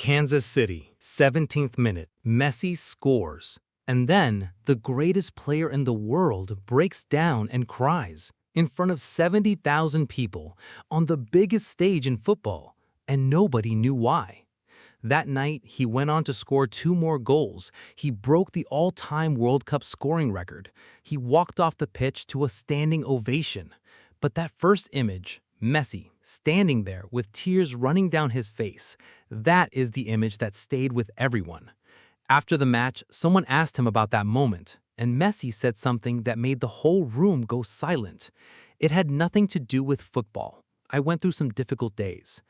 Kansas City, 17th minute, Messi scores. And then, the greatest player in the world breaks down and cries in front of 70,000 people on the biggest stage in football, and nobody knew why. That night, he went on to score 2 more goals. He broke the all-time World Cup scoring record. He walked off the pitch to a standing ovation. But that first image, Messi, standing there with tears running down his face, that is the image that stayed with everyone. After the match, someone asked him about that moment, and Messi said something that made the whole room go silent. It had nothing to do with football. I went through some difficult days.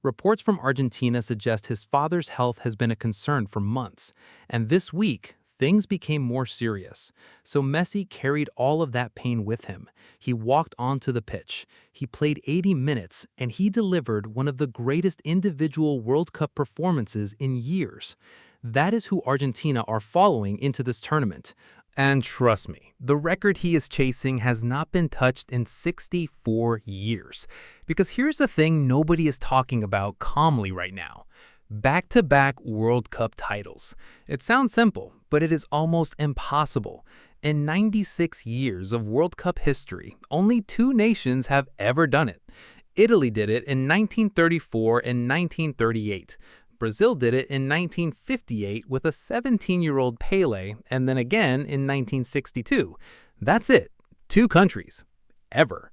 Reports from Argentina suggest his father's health has been a concern for months, and this week, things became more serious. So Messi carried all of that pain with him. He walked onto the pitch. He played 80 minutes, and he delivered one of the greatest individual World Cup performances in years. That is who Argentina are following into this tournament. And trust me, the record he is chasing has not been touched in 64 years. Because here's the thing nobody is talking about calmly right now. Back-to-back World Cup titles. It sounds simple, but it is almost impossible. In 96 years of World Cup history, only 2 nations have ever done it. Italy did it in 1934 and 1938. Brazil did it in 1958 with a 17-year-old Pelé, and then again in 1962. That's it. 2 countries. Ever.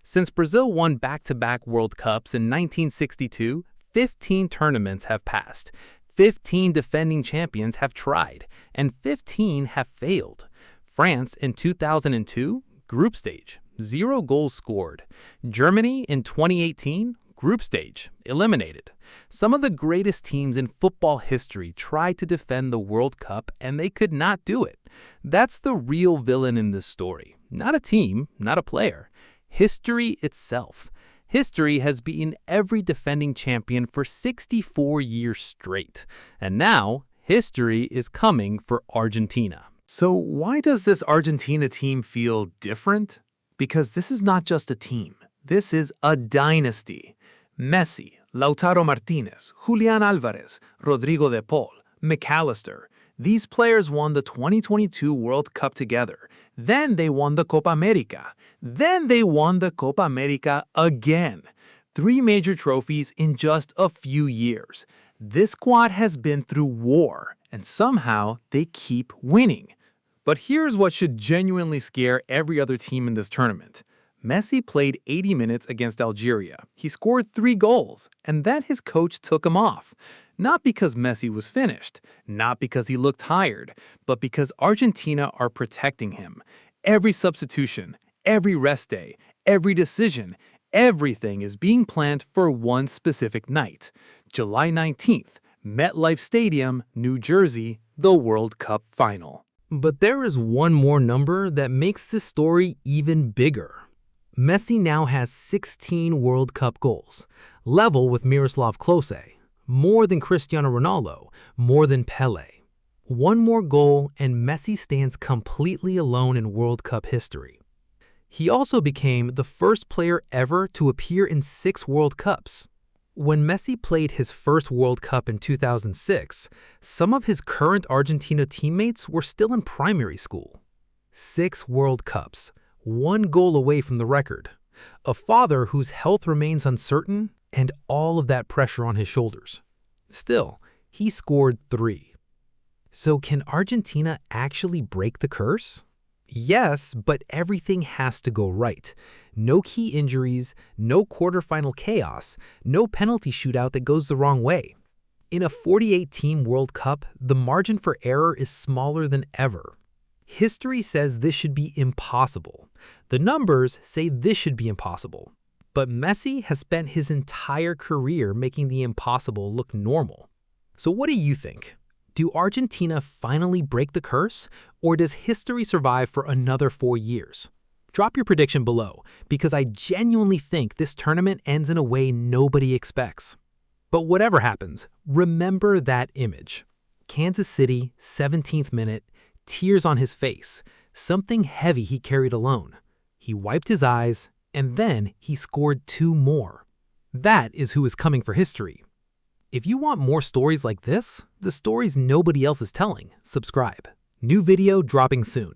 Since Brazil won back-to-back World Cups in 1962, 15 tournaments have passed. 15 defending champions have tried, and 15 have failed. France in 2002, group stage, 0 goals scored. Germany in 2018, group stage, eliminated. Some of the greatest teams in football history tried to defend the World Cup and they could not do it. That's the real villain in this story. Not a team, not a player. History itself. History has beaten every defending champion for 64 years straight. And now, history is coming for Argentina. So why does this Argentina team feel different? Because this is not just a team. This is a dynasty. Messi, Lautaro Martinez, Julián Álvarez, Rodrigo de Paul, McAllister. These players won the 2022 World Cup together. Then they won the Copa America. Then they won the Copa America again. 3 major trophies in just a few years. This squad has been through war, and somehow they keep winning. But here's what should genuinely scare every other team in this tournament. Messi played 80 minutes against Algeria. He scored 3 goals, and then his coach took him off. Not because Messi was finished, not because he looked tired, but because Argentina are protecting him. Every substitution, every rest day, every decision, everything is being planned for one specific night. July 19th, MetLife Stadium, New Jersey, the World Cup final. But there is one more number that makes this story even bigger. Messi now has 16 World Cup goals, level with Miroslav Klose, more than Cristiano Ronaldo, more than Pelé. 1 more goal and Messi stands completely alone in World Cup history. He also became the first player ever to appear in 6 World Cups. When Messi played his first World Cup in 2006, some of his current Argentina teammates were still in primary school. 6 World Cups. 1 goal away from the record, a father whose health remains uncertain, and all of that pressure on his shoulders. Still, he scored 3. So can Argentina actually break the curse? Yes, but everything has to go right. No key injuries, no quarterfinal chaos, no penalty shootout that goes the wrong way. In a 48-team World Cup, the margin for error is smaller than ever. History says this should be impossible. The numbers say this should be impossible. But Messi has spent his entire career making the impossible look normal. So what do you think? Do Argentina finally break the curse, or does history survive for another 4 years? Drop your prediction below, because I genuinely think this tournament ends in a way nobody expects. But whatever happens, remember that image. Kansas City, 17th minute, tears on his face, something heavy he carried alone. He wiped his eyes, and then he scored 2 more. That is who is coming for history. If you want more stories like this, the stories nobody else is telling, subscribe. New video dropping soon.